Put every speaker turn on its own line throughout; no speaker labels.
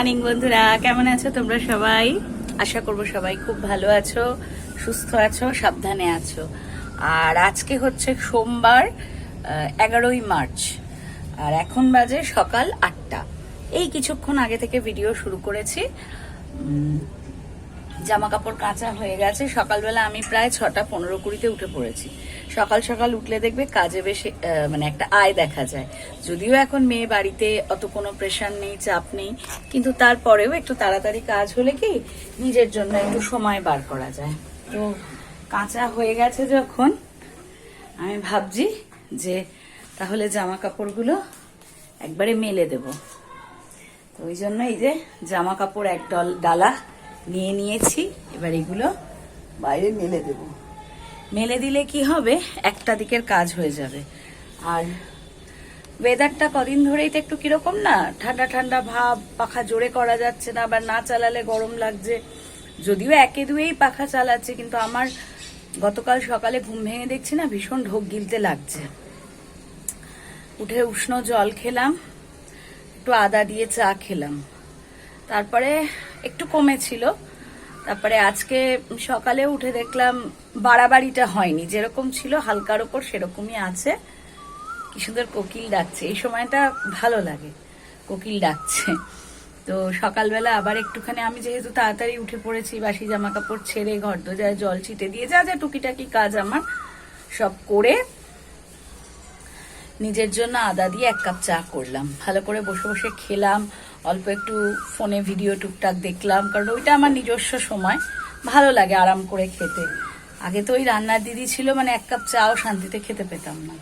Morning বন্ধুরা, কেমন আছো তোমরা সবাই? আশা করবো সবাই খুব ভালো আছো, সুস্থ আছো, সাবধানে আছো। আর আজকে হচ্ছে সোমবার, 11ই মার্চ, আর এখন বাজে সকাল 8টা। এই কিছুক্ষণ আগে থেকে ভিডিও শুরু করেছি। জামা কাপড় কাঁচা হয়ে গেছে। সকালবেলা আমি প্রায় 6:15-20 উঠে পড়েছি। সকাল সকাল উঠলে দেখবে কাজে বেশি মানে একটা আয় দেখা যায়। যদিও এখন মেয়ে বাড়িতে অত কোনো প্রেশার নেই, চাপ নেই, কিন্তু তারপরেও একটু তাড়াতাড়ি কাজ হলে কি নিজের জন্য একটু সময় বার করা যায়। তো কাঁচা হয়ে গেছে যখন, আমি ভাবছি যে তাহলে জামা কাপড়গুলো একবারে মেলে দেব। তো ওই জন্য এই যে জামা কাপড় এক ডালা নিয়ে নিয়েছি। এবার এগুলো বাইরে মেলে দেব। মেলে দিলে কি হবে, একটা দিকের কাজ হয়ে যাবে। আর ওয়েদারটা কদিন ধরেই তো একটু কিরকম না, ঠান্ডা ঠান্ডা ভাব, পাখা জোরে করা যাচ্ছে না, আবার না চালালে গরম লাগছে। যদিও একে দুয়েই পাখা চালাচ্ছে, কিন্তু আমার গতকাল সকালে ঘুম ভেঙে দেখছি না ভীষণ ঢোক গিলতে লাগছে। উঠে উষ্ণ জল খেলাম, একটু আদা দিয়ে চা খেলাম, তারপরে একটু কমেছিল। তারপরে আজকে সকালে উঠে দেখলাম বাড়াবাড়িটা হয়নি, যেরকম ছিল হালকার ওপর সেরকমই আছে। কি সুন্দর কোকিল ডাকছে, এই সময়টা ভালো লাগে, কোকিল ডাকছে। তো সকালবেলা আবার একটুখানি, আমি যেহেতু তাড়াতাড়ি উঠে পড়েছি, বাসি জামা কাপড় ছেড়ে ঘর দোজায় জল ছিটে দিয়ে যা যা টুকিটাকি কাজ আমার সব করে নিজের জন্য আদা দিয়ে 1 কাপ চা করলাম। ভালো করে বসে বসে খেলাম, অল্প একটু ফোনে ভিডিও টুকটাক দেখলাম, কারণ ওইটা আমার নিজস্ব সময়, ভালো লাগে আরাম করে খেতে। আগে তো ওই রান্নার দিদি ছিল, মানে 1 কাপ চাও শান্তিতে খেতে পেতাম না।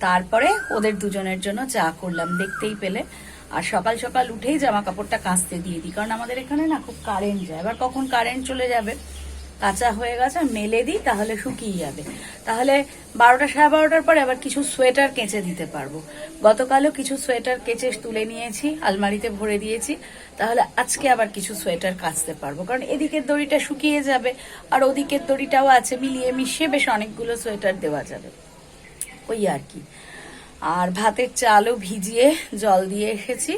তারপরে ওদের দুজনের জন্য চা করলাম, দেখতেই পেলে। আর সকাল সকাল উঠেই জামা কাপড়টা কাচতে দিয়ে দিই, কারণ আমাদের এখানে না খুব কারেন্ট যায়, এবার কখন কারেন্ট চলে যাবে। কাঁচা হয়ে গেছে, মেলে দিই, তাহলে শুকিয়ে যাবে। তাহলে 12টা 12:30 পরে আবার কিছু সোয়েটার কেচে দিতে পারবো। গতকালও কিছু সোয়েটার কেচে তুলে নিয়েছি, আলমারিতে ভরে দিয়েছি। তাহলে আজকে আবার কিছু সোয়েটার কাচতে পারবো, কারণ এদিকের দড়িটা শুকিয়ে যাবে আর ওদিকের দড়িটাও আছে, মিলিয়ে মিশিয়ে বেশ অনেকগুলো সোয়েটার দেওয়া যাবে, ওই আর কি। আর ভাতের চালও ভিজিয়ে জল দিয়ে এসেছি।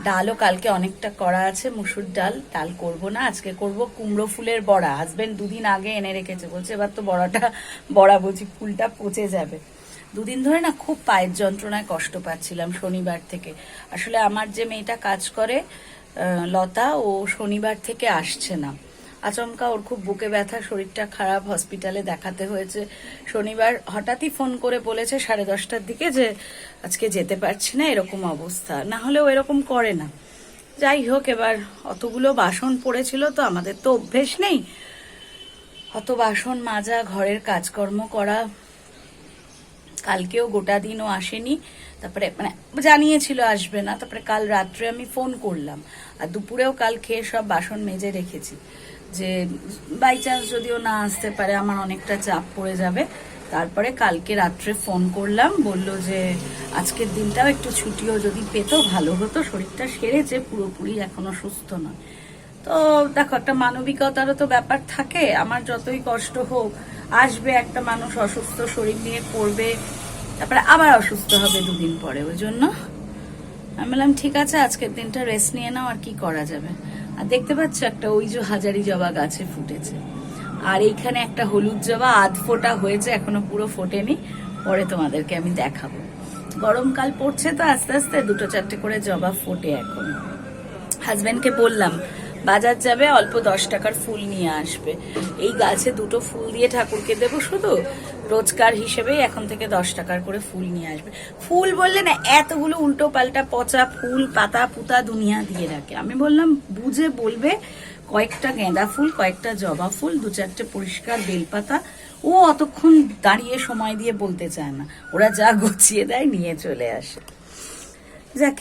ডালও কালকে অনেকটা করা আছে, মুসুর ডাল করব না, আজকে করব কুমড়ো ফুলের বড়া। হাজবেন্ড 2 দিন আগে এনে রেখেছে, বলছে এবার তো বড়া বুঝি ফুলটা পচে যাবে। 2 দিন ধরে না খুব পায়ের যন্ত্রণায় কষ্ট পাচ্ছিলাম শনিবার থেকে। আসলে আমার যে মেয়েটা কাজ করে লতা, ও শনিবার থেকে আসছে না। আচমকা ওর খুব বুকে ব্যথা, শরীরটা খারাপ, হসপিটালে দেখাতে হয়েছে। শনিবার হঠাৎই ফোন করে বলেছে 10:30টার দিকে যে আজকে যেতে পারছি না, এরকম অবস্থা। না হলেও এরকম করে না। যাই হোক, এবার অতগুলো বাসন পড়েছিল, তো আমাদের তো অভ্যেস নেই অত বাসন মাজা, ঘরের কাজকর্ম করা। কালকেও গোটা দিনও আসেনি, তারপরে মানে জানিয়েছিল আসবে না। তারপরে কাল রাত্রে আমি ফোন করলাম, আর দুপুরেও কাল খেয়ে সব বাসন মেজে রেখেছি, যে বাই চান্স যদিও না আসতে পারে, আমার অনেকটা চাপ পড়ে যাবে। তারপরে কালকে রাত্রে ফোন করলাম, বলল যে আজকের দিনটাও একটু ছুটিও যদি পেতো ভালো হতো, শরীরটা সেরেছে, পুরোপুরি এখনো সুস্থ নয়। তো দেখো, একটা মানবিকতারও তো ব্যাপার থাকে। আমার যতই কষ্ট হোক, আসবে একটা মানুষ অসুস্থ শরীর নিয়ে, করবে, তারপরে আবার অসুস্থ হবে 2 দিন পরে। ওই জন্য আমি বললাম ঠিক আছে, আজকের দিনটা রেস্ট নিয়ে নাও, আর কি করা যাবে। আর দেখতে পাচ্ছ একটা ওই যে হাজারি জবা গাছে ফুটেছে, আর এইখানে একটা হলুদ জবা আধ ফোটা হয়েছে, এখনো পুরো ফোটেনি, পরে তোমাদেরকে আমি দেখাবো। গরমকাল পড়ছে তো আস্তে আস্তে 2-4টে করে জবা ফোটে এখন। হাজবেন্ডকে বললাম বাজার যাবে, অল্প 10 টাকার ফুল নিয়ে আসবে। এই গাছে 2টো ফুল দিয়ে ঠাকুরকে দেবো, শুধু রোজকার হিসেবেই এখন থেকে 10 টাকার করে ফুল নিয়ে আসবে। ফুল বললে না, এতগুলো উল্টো পাল্টা পচা ফুল, পাতা পুতা দুনিয়া দিয়ে রাখে। আমি বললাম বুঝে বলবে, কয়েকটা গেঁদা ফুল, কয়েকটা জবা ফুল, 2-4টে পরিষ্কার বেলপাতা। ও অতক্ষণ দাঁড়িয়ে সময় দিয়ে বলতে চায় না, ওরা যা গুছিয়ে দেয় নিয়ে চলে আসে। যাক,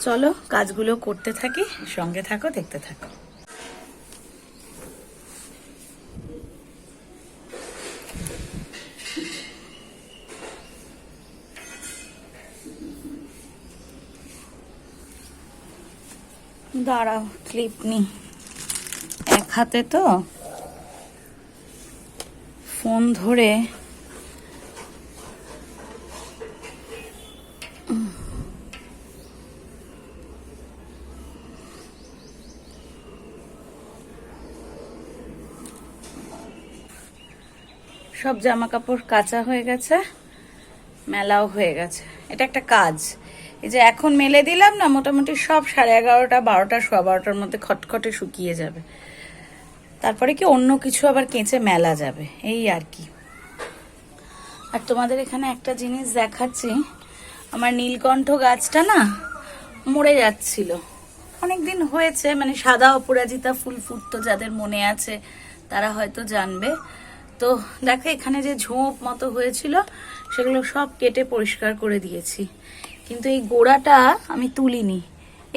চলো কাজগুলো করতে থাকি, সঙ্গে থাকো, দেখতে থাকো। দাঁড়াও, ক্লিপ নি, এক হাতে তো ফোন ধরে সব জামা কাপড় কাচা হয়ে গেছে, মেলাও হয়ে গেছে। এটা একটা কাজ, এই যে এখন মেলে দিলাম না, মোটামুটি সব 11:30 12টা 12:15টার মধ্যে খটখটে শুকিয়ে যাবে। তারপরে কি অন্য কিছু আবার কেচে মেলা যাবে, এই আর কি। আর তোমাদের এখানে একটা জিনিস দেখাচ্ছি, আমার নীলকণ্ঠ গাছটা না মরে যাচ্ছিল অনেকদিন হয়েছে, মানে সাদা অপরাজিতা ফুল ফুটতো, যাদের মনে আছে তারা হয়তো জানবে। তো দেখো এখানে যে ঝোপ মতো হয়েছিল সেগুলো সব কেটে পরিষ্কার করে দিয়েছি, কিন্তু এই গোড়াটা আমি তুলিনি।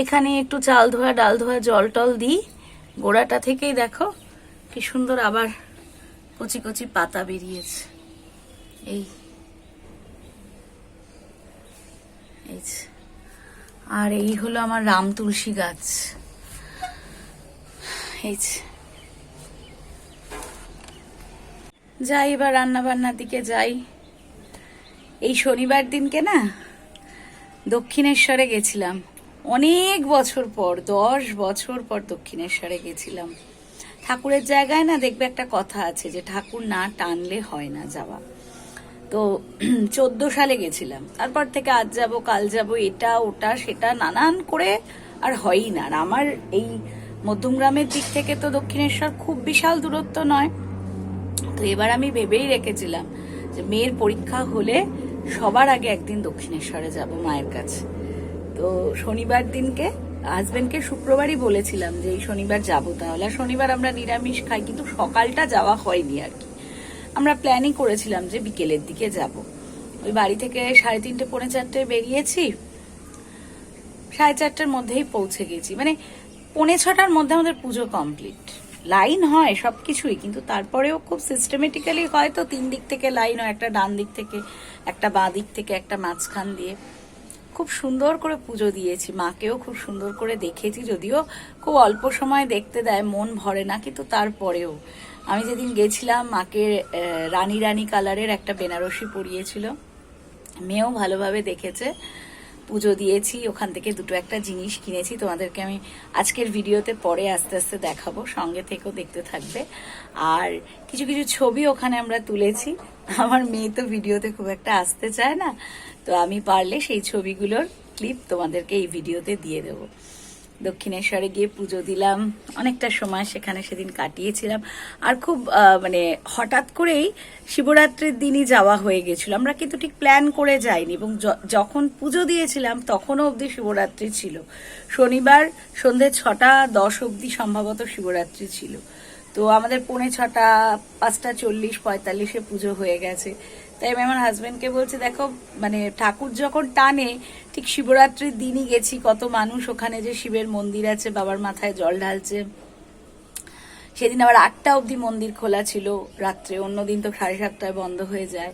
এখানে একটু চাল ধোয়া ডাল ধোয়া জল টল দিই, গোড়াটা থেকেই দেখো কি সুন্দর আবার কচি কচি পাতা বেরিয়েছে। এই আর এই হলো আমার রাম তুলসী গাছ। এই যাই এবার রান্না বান্নার দিকে যাই। এই শনিবার দিনকে না দক্ষিণেশ্বরে গেছিলাম, অনেক বছর পর, 10 বছর পর দক্ষিণেশ্বরে গেছিলাম। ঠাকুরের জায়গায় না দেখবে একটা কথা আছে যে ঠাকুর না টানলে হয় না যাওয়া। তো 14 সালে গেছিলাম, তারপর থেকে আজ যাব কাল যাব, এটা ওটা সেটা নানান করে আর হয়ই না। আর আমার এই মধ্যমগ্রামের দিক থেকে তো দক্ষিণেশ্বর খুব বিশাল দূরত্ব নয়। তো এবার আমি ভেবেই রেখেছিলাম যে মেয়ের পরীক্ষা হলে সবার আগে একদিন দক্ষিণেশ্বরে যাব মায়ের কাছে। তো শনিবার দিনকে হাজবেন্ডকে শুক্রবারই বলেছিলাম যে এই শনিবার যাবো, তাহলে শনিবার আমরা নিরামিষ খাই, কিন্তু সকালটা যাওয়া হয়নি আর কি। আমরা প্ল্যানই করেছিলাম যে বিকেলের দিকে যাব। ওই বাড়ি থেকে 3:30 পৌনে 4টায় বেরিয়েছি, 4:30টার মধ্যেই পৌঁছে গেছি, মানে 5:45টার মধ্যে আমাদের পুজো কমপ্লিট। লাইন হয় সবকিছুই, কিন্তু তারপরেও খুব সিস্টেমেটিক্যালি হয়। তো 3 দিক থেকে লাইন হয়, একটা ডান দিক থেকে, একটা বাঁ দিক থেকে, একটা মাঝখান দিয়ে। খুব সুন্দর করে পুজো দিয়েছি, মাকেও খুব সুন্দর করে দেখেছি, যদিও খুব অল্প সময় দেখতে দেয়, মন ভরে না, কিন্তু তারপরেও আমি যেদিন গেছিলাম মাকে রানী রানী কালারের একটা বেনারসি পরিয়েছিল, মেয়েও ভালোভাবে দেখেছে। পুজো দিয়েছি, ওখান থেকে দুটো একটা জিনিস কিনেছি, তোমাদেরকে আমি আজকের ভিডিওতে পরে আস্তে আস্তে দেখাবো, সঙ্গে থেকেও দেখতে থাকবে। আর কিছু কিছু ছবি ওখানে আমরা তুলেছি। আমার মেয়ে তো ভিডিওতে খুব একটা আসতে চায় না, তো আমি পারলে সেই ছবিগুলোর ক্লিপ তোমাদেরকে এই ভিডিওতে দিয়ে দেবো। দক্ষিণেশ্বরে গিয়ে পুজো দিলাম, অনেকটা সময় সেখানে সেদিন কাটিয়েছিলাম। আর খুব মানে হঠাৎ করেই শিবরাত্রির দিনই যাওয়া হয়ে গেছিল, আমরা কিন্তু ঠিক প্ল্যান করে যাইনি। এবং যখন পুজো দিয়েছিলাম তখনও অবধি শিবরাত্রি ছিল, শনিবার সন্ধ্যে 6:10 অবধি সম্ভবত শিবরাত্রি ছিল। তো আমাদের 6:45, 5:40, 45-এ পুজো হয়ে গেছে। তাই আমি আমার হাজবেন্ডকে বলছি, দেখো মানে ঠাকুর যখন টানে ঠিক শিবরাত্রির দিনই গেছি, কত মানুষ ওখানে যে শিবের মন্দির আছে, বাবার মাথায় জল ঢালছে। সেদিন আবার 8টা অবধি মন্দির খোলা ছিল রাত্রে, অন্যদিন তো 7:30টায় বন্ধ হয়ে যায়।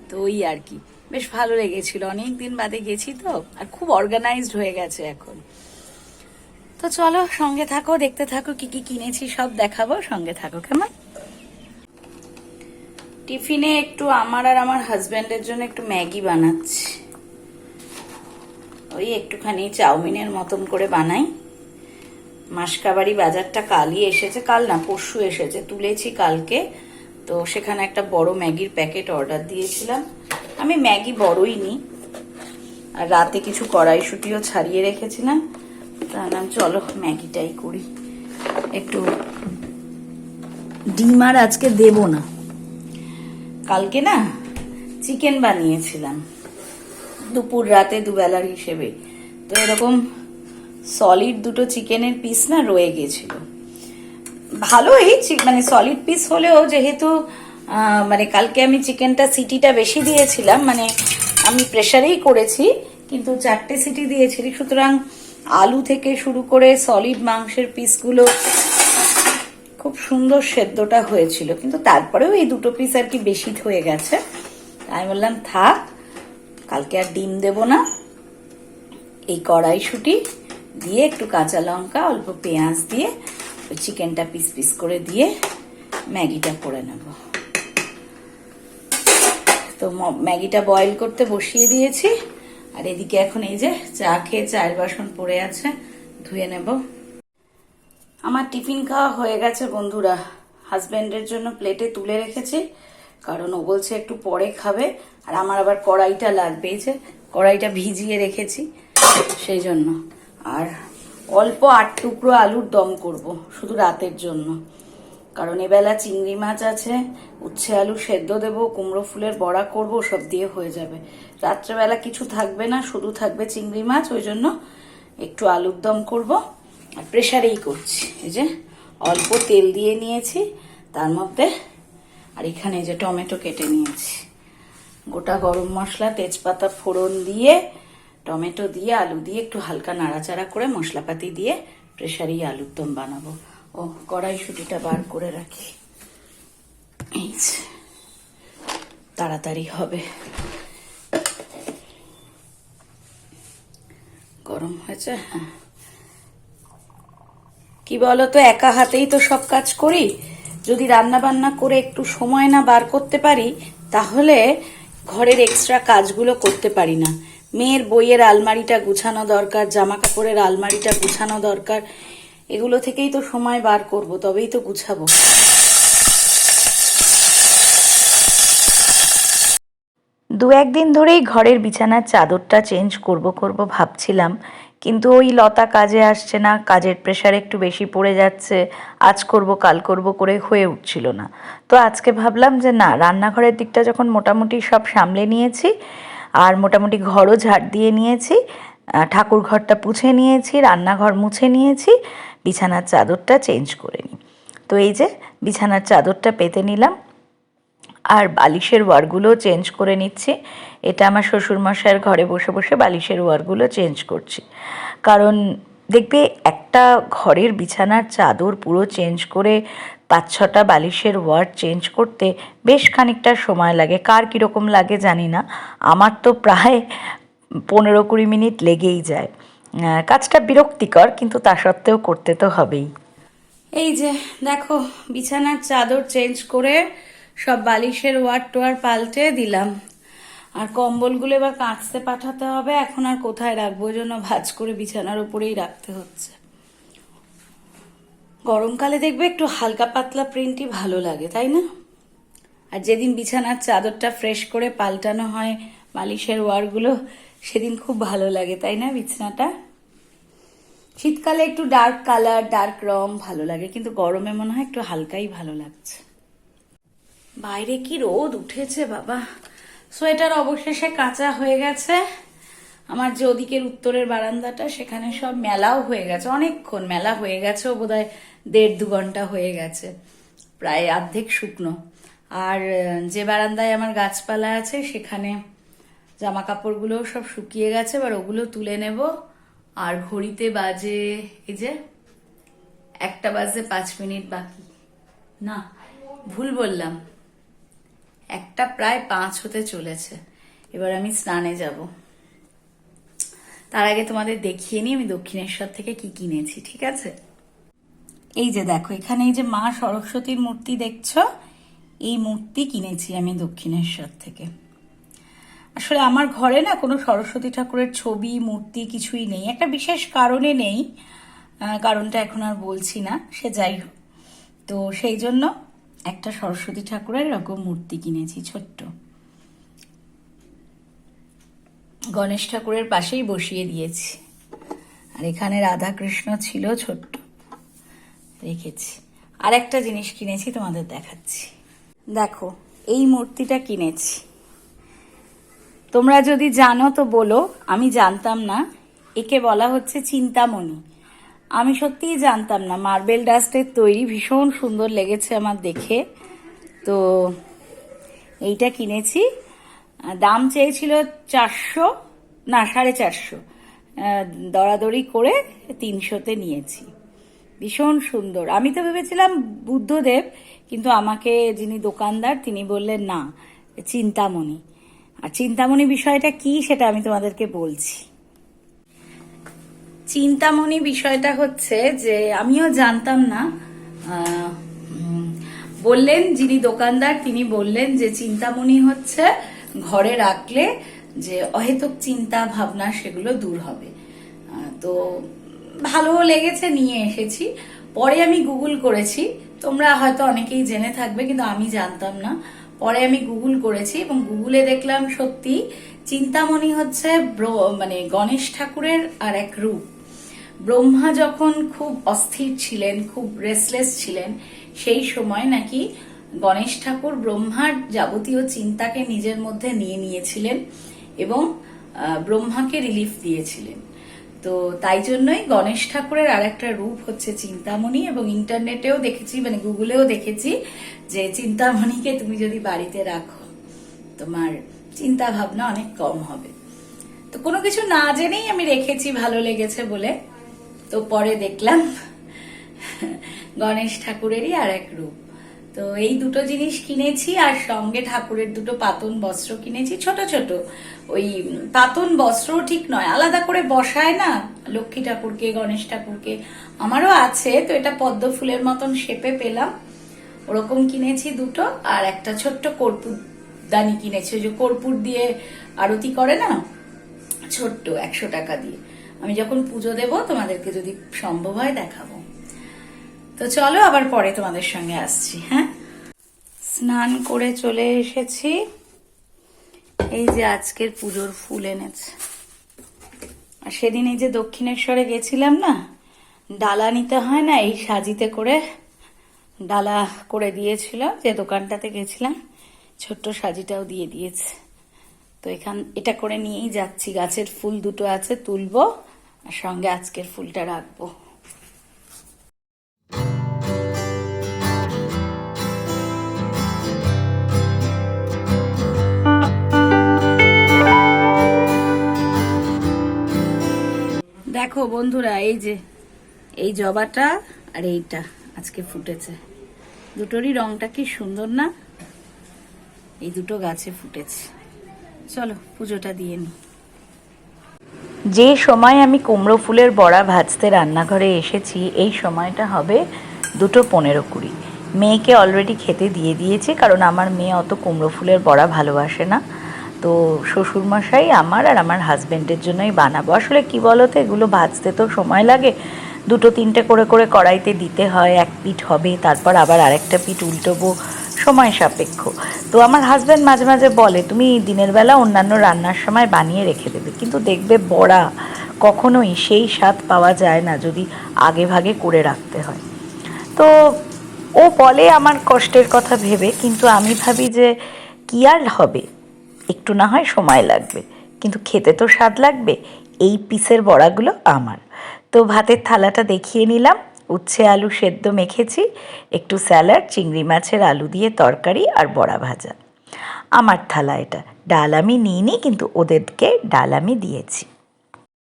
তো ওই আর কি, বেশ ভালো লেগেছিল, অনেকদিন বাদে গেছি তো, আর খুব অর্গানাইজড হয়ে গেছে এখন। তো চলো সঙ্গে থাকো, দেখতে থাকো, কি কি কিনেছি সব দেখাবো, সঙ্গে থাকো কেমন। টিফিনে একটু আমার আর আমার হাজব্যান্ডের জন্য একটু ম্যাগি বানাচ্ছি, ওই একটুখানি চাউমিনের মতন করে বানাই। মাসকাবাড়ি বাজারটা কালই এসেছে, কাল না পরশু এসেছে, তুলেছি কালকে। তো সেখানে একটা বড় ম্যাগির প্যাকেট অর্ডার দিয়েছিলাম। আমি ম্যাগি বড়ই নিই, আর রাতে কিছু কড়াইশুঁটিও ছাড়িয়ে রেখেছিলাম, তাহলে চলো ম্যাগিটাই করি। একটু ডিম আর আজকে দেব না, কালকে না চিকেন বানিয়েছিলাম দুপুর রাতে দুবেলার হিসেবে। তো এরকম সলিড দুটো চিকেনের পিস না রয়ে গেছিল, ভালোই মানে সলিড পিস হলেও, যেহেতু মানে কালকে আমি চিকেনটা সিটিটা বেশি দিয়েছিলাম, মানে আমি প্রেসারেই করেছি, কিন্তু 4টে সিটি দিয়েছি, সুতরাং আলু থেকে শুরু করে সলিড মাংসের পিসগুলো খুব সুন্দর সেদ্ধটা হয়েছিল। কিন্তু তারপরেও এই দুটো পিস আর কি বেশি হয়ে গেছে, আমি বললাম থাক, কালকে আর ডিম দেব না। এই কড়াইশুঁটি দিয়ে একটু কাঁচা লঙ্কা অল্প পেঁয়াজ দিয়ে ওই চিকেনটা পিস পিস করে দিয়ে ম্যাগিটা করে নেব। তো ম্যাগিটা বয়েল করতে বসিয়ে দিয়েছি, আর এদিকে এখন এই যে চা খেয়ে চায়ের বাসন পড়ে আছে, ধুয়ে নেব। আমার টিফিন খাওয়া হয়ে গেছে বন্ধুরা, হাজব্যান্ডের জন্য প্লেটে তুলে রেখেছি, কারণ ও বলছে একটু পরে খাবে, আর আমার আবার কড়াইটা লাগবে, এই যে কড়াইটা ভিজিয়ে রেখেছি সেই জন্য। আর অল্প 8 টুকরো আলুর দম করব শুধু রাতের জন্য, কারণ এবেলা চিংড়ি মাছ আছে, উচ্ছে আলু সেদ্ধ দেব, কুমড়ো ফুলের বড়া করব, সব দিয়ে হয়ে যাবে। রাত্রেবেলা কিছু থাকবে না, শুধু থাকবে চিংড়ি মাছ, ওই জন্য একটু আলুর দম করব। আর প্রেসারেই করছি, এই যে অল্প তেল দিয়ে নিয়েছি তার মধ্যে, আর এখানে যে টমেটো কেটে নিয়েছি, গোটা গরম মশলা তেজপাতা ফোড়ন দিয়ে টমেটো দিয়ে আলু দিয়ে একটু হালকা নাড়াচাড়া করে মশলাপাতি দিয়ে প্রেসারেই আলুর দম বানাবো। ও কড়াইশুঁটিটা বার করে রাখি, এই যে তাড়াতাড়ি হবে। গরম হয়েছে? হ্যাঁ। কি বলতো, একা হাতেই তো সব কাজ করি, যদি রান্না বান্না করে একটু সময় না বার করতে পারি তাহলে ঘরের এক্সট্রা কাজগুলো করতে পারি না। মেয়ের বইয়ের আলমারিটা গুছানো দরকার, জামা কাপড়ের আলমারিটা গুছানো দরকার, এগুলো থেকেই তো সময় বার করব, তবেই তো গুছাবো।
দু একদিন ধরেই ঘরের বিছানার চাদরটা চেঞ্জ করব ভাবছিলাম, কিন্তু ওই লতা কাজে আসছে না, কাজের প্রেশার একটু বেশি পড়ে যাচ্ছে, আজ করব কাল করব করে হয়ে উঠছিল না। তো আজকে ভাবলাম যে না, রান্নাঘরের দিকটা যখন মোটামুটি সব সামলে নিয়েছি আর মোটামুটি ঘরও ঝাড় দিয়ে নিয়েছি, ঠাকুর ঘরটা পুছে নিয়েছি, রান্নাঘর মুছে নিয়েছি, বিছানার চাদরটা চেঞ্জ করে নিই। তো এই যে বিছানার চাদরটা পেতে নিলাম, আর বালিশের ওয়ারগুলো চেঞ্জ করে নিচ্ছি। এটা আমার শ্বশুরমশাইয়ের ঘরে বসে বসে বালিশের ওয়ারগুলো চেঞ্জ করছি, কারণ দেখবে একটা ঘরের বিছানার চাদর পুরো চেঞ্জ করে 5-6টা বালিশের ওয়ার চেঞ্জ করতে বেশ খানিকটা সময় লাগে। কার কীরকম লাগে জানি না, আমার তো প্রায় 15-20 মিনিট লেগেই যায়। কাজটা বিরক্তিকর, কিন্তু তা সত্ত্বেও করতে তো হবেই।
এই যে দেখো, বিছানার চাদর চেঞ্জ করে সব বালিশের ওয়ার টোয়ার পাল্টে দিলাম, আর কম্বলগুলো এবার কাচতে পাঠাতে হবে। এখন আর কোথায় রাখবো, ওই জন্য ভাঁজ করে বিছানার উপরেই রাখতে হচ্ছে। গরমকালে দেখবে একটু হালকা পাতলা প্রিন্টই ভালো লাগে, তাই না? আর যেদিন বিছানার চাদরটা ফ্রেশ করে পাল্টানো হয় বালিশের ওয়ারগুলো, সেদিন খুব ভালো লাগে, তাই না? বিছানাটা শীতকালে একটু ডার্ক কালার, ডার্ক রং ভালো লাগে, কিন্তু গরমে মনে হয় একটু হালকাই ভালো লাগছে। বাইরে কি রোদ উঠেছে বাবা। সোয়েটার অবশেষে কাঁচা হয়ে গেছে। আমার যে ওদিকের উত্তরের বারান্দাটা, সেখানে সব মেলাও হয়ে গেছে, অনেকক্ষণ মেলা হয়ে গেছে, বোধহয় 1.5-2 ঘন্টা হয়ে গেছে, প্রায় অর্ধেক শুকনো। আর যে বারান্দায় আমার গাছপালা আছে সেখানে জামা কাপড়গুলো সব শুকিয়ে গেছে, এবার ওগুলো তুলে নেব। আর ঘড়িতে বাজে, এই যে 1টা বাজে 5 মিনিট বাকি, না ভুল বললাম, 1টা প্রায় 5 হতে চলেছে। এবার আমি স্নানে যাব, তার আগে তোমাদের দেখিয়ে নিই আমি দক্ষিণেশ্বর থেকে কি কিনেছি, ঠিক আছে? এই যে দেখো, এখানে এই যে মা সরস্বতীর মূর্তি দেখছো, এই মূর্তি কিনেছি আমি দক্ষিণেশ্বর থেকে। আসলে আমার ঘরে না কোনো সরস্বতী ঠাকুরের ছবি মূর্তি কিছুই নেই, একটা বিশেষ কারণে নেই, কারণটা এখন আর বলছি না, সে যাই হোক। তো সেই জন্য একটা সরস্বতী ঠাকুরের এরকম মূর্তি কিনেছি, ছোট্ট। গণেশ ঠাকুরের পাশেই বসিয়ে দিয়েছি, আর এখানে রাধা কৃষ্ণ ছিল ছোট্ট, রেখেছি। আর একটা জিনিস কিনেছি, তোমাদের দেখাচ্ছি। দেখো, এই মূর্তিটা কিনেছি, তোমরা যদি জানো তো বলো, আমি জানতাম না। একে বলা হচ্ছে চিন্তামণি, আমি সত্যিই জানতাম না। মার্বেল ডাস্টের তৈরি, ভীষণ সুন্দর লেগেছে আমার দেখে, তো এইটা কিনেছি। দাম চেয়েছিল 400, না 450, দরাদরি করে 300-তে নিয়েছি। ভীষণ সুন্দর। আমি তো ভেবেছিলাম বুদ্ধদেব, কিন্তু আমাকে যিনি দোকানদার তিনি বললেন না, চিন্তামণি। আর চিন্তামণি বিষয়টা কি সেটা আমি তোমাদেরকে বলছি। চিন্তামণি বিষয়টা হচ্ছে যে আমিও জানতাম না, বললেন যিনি দোকানদার তিনি বললেন যে চিন্তামণি হচ্ছে ঘরে রাখলে যে অহেতুক চিন্তা ভাবনা সেগুলো দূর হবে। তো ভালো লেগেছে, নিয়ে এসেছি। পরে আমি গুগল করেছি, তোমরা হয়তো অনেকেই জেনে থাকবে কিন্তু আমি জানতাম না। পরে আমি গুগল করেছি এবং গুগলে দেখলাম সত্যি চিন্তামণি হচ্ছে মানে গণেশ ঠাকুরের আর এক রূপ। ব্রহ্মা যখন খুব অস্থির ছিলেন, খুব রেসলেস ছিলেন, সেই সময় নাকি গণেশ ঠাকুর ব্রহ্মার যাবতীয় চিন্তাকে নিজের মধ্যে নিয়ে নিয়েছিলেন এবং ব্রহ্মাকে রিলিফ দিয়েছিলেন। তো তাই জন্যই গণেশ ঠাকুরের আর একটা রূপ হচ্ছে চিন্তামণি। এবং ইন্টারনেটেও দেখেছি, মানে গুগলেও দেখেছি যে চিন্তামণিকে তুমি যদি বাড়িতে রাখো তোমার চিন্তা ভাবনা অনেক কম হবে। তো কোনো কিছু না জেনেই আমি রেখেছি, ভালো লেগেছে বলে। তো পরে দেখলাম গণেশ ঠাকুরেরই আর এক রূপ। তো এই দুটো জিনিস কিনেছি, আর সঙ্গে ঠাকুরের দুটো পাতন বস্ত্র কিনেছি, ছোট ছোট। ওই পাতন বস্ত্র ঠিক নয়, আলাদা করে বসায় না লক্ষ্মী ঠাকুরকে, গণেশ ঠাকুরকে, আমারও আছে। তো এটা পদ্ম ফুলের মতন শেপে পেলাম, ওরকম কিনেছি দুটো। আর একটা ছোট্ট কর্পূর দানি কিনেছি, ওই যে কর্পূর দিয়ে আরতি করে না, ছোট্ট 100 টাকা দিয়ে। আমি যখন পুজো দেব তোমাদেরকে যদি সম্ভব হয় দেখাবো। তো চলো আবার পরে তোমাদের সঙ্গে আসছি। হ্যাঁ, স্নান করে চলে এসেছি। এই যে আজকের পুজোর ফুল এনেছে। আর সেদিন এই যে দক্ষিণেশ্বরে গেছিলাম না, ডালা নিতে হয় না, এই সাজিতে করে ডালা করে দিয়েছিল, যে দোকানটাতে গেছিলাম, ছোট্ট সাজিটাও দিয়ে দিয়েছে। তো এটা করে নিয়েই যাচ্ছি। গাছের ফুল দুটো আছে, তুলবো, আর সঙ্গে আজকের ফুলটা রাখবো। দেখো বন্ধুরা, এই যে এই জবাটা আর এইটা আজকে ফুটেছে, দুটোরই রংটা কি সুন্দর না? এই দুটো গাছে ফুটেছে। চলো পুজোটা দিয়ে নি।
যে সময় আমি কুমড়ো ফুলের বড়া ভাজতে রান্নাঘরে এসেছি, এই সময়টা হবে 2:15-20। মেয়েকে অলরেডি খেতে দিয়ে দিয়েছি, কারণ আমার মেয়ে অত কুমড়ো ফুলের বড়া ভালোবাসে না। তো শ্বশুরমশাই আমার আর আমার হাজব্যান্ডের জন্যই বানাবো। আসলে কি বলো তো, এগুলো ভাজতে তো সময় লাগে, 2-3টে করে করে কড়াইতে দিতে হয়, এক পিঠ হবে, তারপর আবার আরেকটা পিঠ উল্টোবো, সময় সাপেক্ষ। তো আমার হাজব্যান্ড মাঝে মাঝে বলে তুমি দিনের বেলা অন্যান্য রান্নার সময় বানিয়ে রেখে দেবে, কিন্তু দেখবে বড়া কখনোই সেই স্বাদ পাওয়া যায় না যদি আগে ভাগে করে রাখতে হয়। তো ও বলে আমার কষ্টের কথা ভেবে, কিন্তু আমি ভাবি যে কি আর হবে, একটু না হয় সময় লাগবে, কিন্তু খেতে তো স্বাদ লাগবে। এই পিসের বড়াগুলো আমার। তো ভাতের থালাটা দেখিয়ে নিলাম, উচ্ছে আলু সেদ্ধ মেখেছি, একটু স্যালাড, চিংড়ি মাছের আলু দিয়ে তরকারি, আর বড়া ভাজা। আমার থালা এটা। ডাল আমি নিইনি, কিন্তু ওদেরকে ডাল আমি দিয়েছি।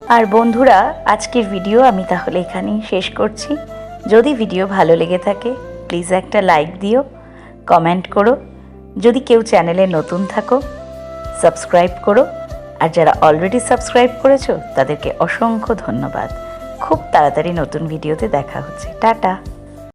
আর বন্ধুরা, আজকের ভিডিও আমি তাহলে এখানেই শেষ করছি। যদি ভিডিও ভালো লেগে থাকে প্লিজ একটা লাইক দিও, কমেন্ট করো। যদি কেউ চ্যানেলে নতুন থাকো সাবস্ক্রাইব করো, আর যারা অলরেডি সাবস্ক্রাইব করেছো তাদেরকে অসংখ্য ধন্যবাদ। খুব তাড়াতাড়ি নতুন ভিডিওতে দেখা হচ্ছে। টাটা।